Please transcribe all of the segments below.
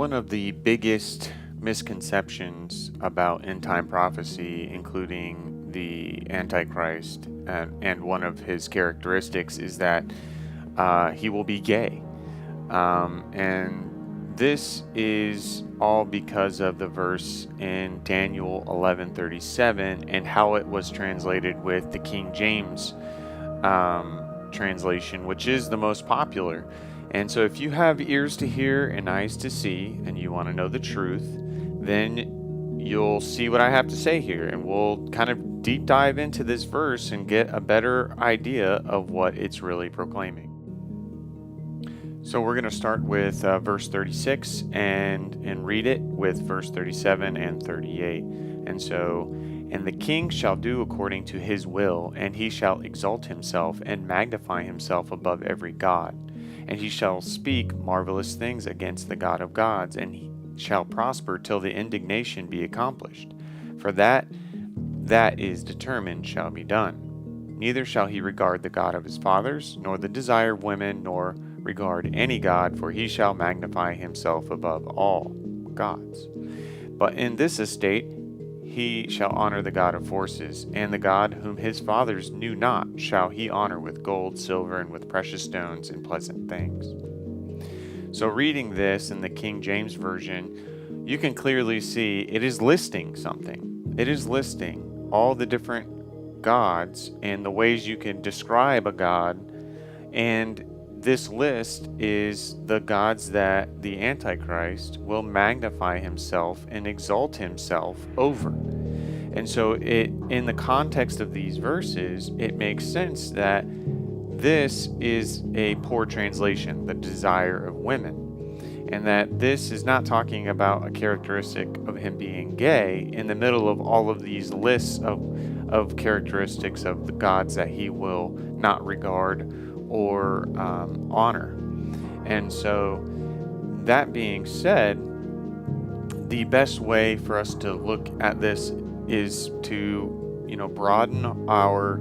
One of the biggest misconceptions about end time prophecy, including the Antichrist, and one of his characteristics is that he will be gay. And this is all because of the verse in Daniel 11:37 and how it was translated with the King James translation, which is the most popular. And so if you have ears to hear and eyes to see, and you want to know the truth, then you'll see what I have to say here, and we'll kind of deep dive into this verse and get a better idea of what it's really proclaiming. So we're going to start with verse 36 and read it with verse 37 and 38. And so, and the king shall do according to his will, and he shall exalt himself and magnify himself above every god. And he shall speak marvelous things against the God of gods, and he shall prosper till the indignation be accomplished. For that is determined shall be done. Neither shall he regard the God of his fathers, nor the desire of women, nor regard any god, for he shall magnify himself above all gods. But in this estate he shall honor the God of forces, and the God whom his fathers knew not shall he honor with gold, silver, and with precious stones and pleasant things. So reading this in the King James Version, you can clearly see it is listing something. It is listing all the different gods and the ways you can describe a god, and this list is the gods that the Antichrist will magnify himself and exalt himself over. And so in the context of these verses, it makes sense that this is a poor translation, the desire of women, and that this is not talking about a characteristic of him being gay in the middle of all of these lists of characteristics of the gods that he will not regard or honor. And so that being said, the best way for us to look at this is to broaden our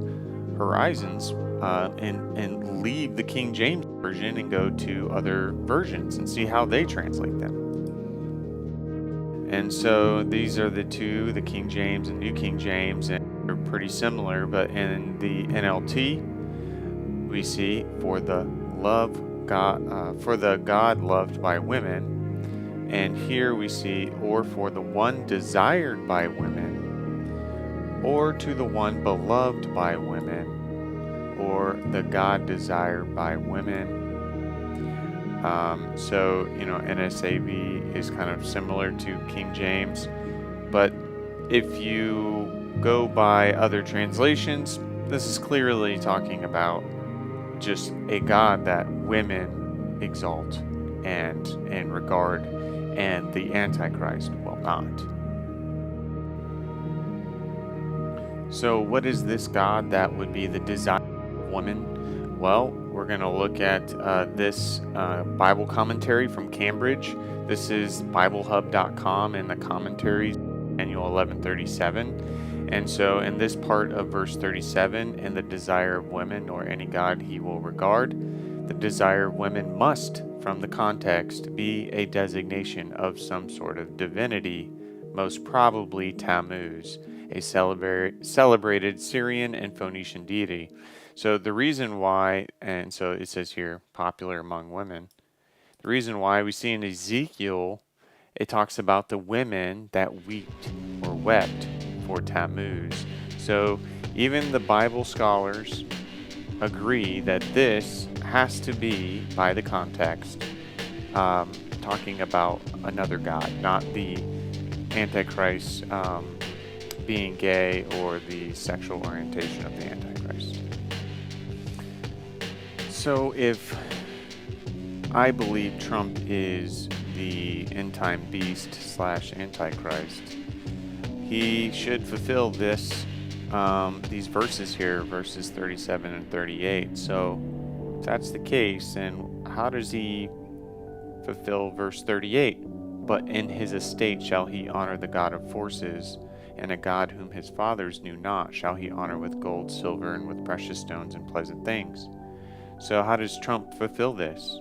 horizons and leave the King James Version and go to other versions and see how they translate them. And so these are the two, the King James and New King James, and they're pretty similar, but in the NLT we see for the God loved by women, and here we see or for the one desired by women, or to the one beloved by women, or the God desired by women. So NSAB is kind of similar to King James, but if you go by other translations, this is clearly talking about just a God that women exalt and regard, and the Antichrist will not. So what is this God that would be the desire of woman? Well, we're going to look at this Bible commentary from Cambridge. This is BibleHub.com, and the commentary Daniel 11:37. And so in this part of verse 37, and the desire of women, or any god he will regard, the desire of women must, from the context, be a designation of some sort of divinity, most probably Tammuz, a celebrated Syrian and Phoenician deity. So the reason why, and so it says here, popular among women, the reason why we see in Ezekiel, it talks about the women that wept or wept for Tammuz. So even the Bible scholars agree that this has to be, by the context, talking about another god, not the Antichrist being gay or the sexual orientation of the Antichrist. So if I believe Trump is the end-time beast / Antichrist, he should fulfill these verses here, verses 37 and 38. So if that's the case, then how does he fulfill verse 38? But in his estate shall he honor the God of forces, and a God whom his fathers knew not shall he honor with gold, silver, and with precious stones and pleasant things. So how does Trump fulfill this?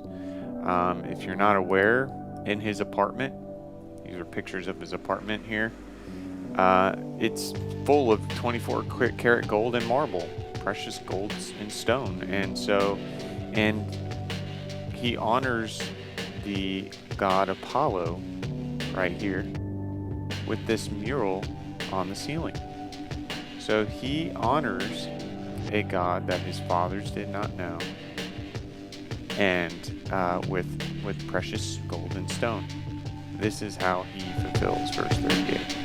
If you're not aware, in his apartment. These are pictures of his apartment here. It's full of 24 karat gold and marble, precious gold and stone. And he honors the god Apollo right here with this mural on the ceiling. So he honors a god that his fathers did not know, and with precious gold and stone. This is how he fulfills verse 38.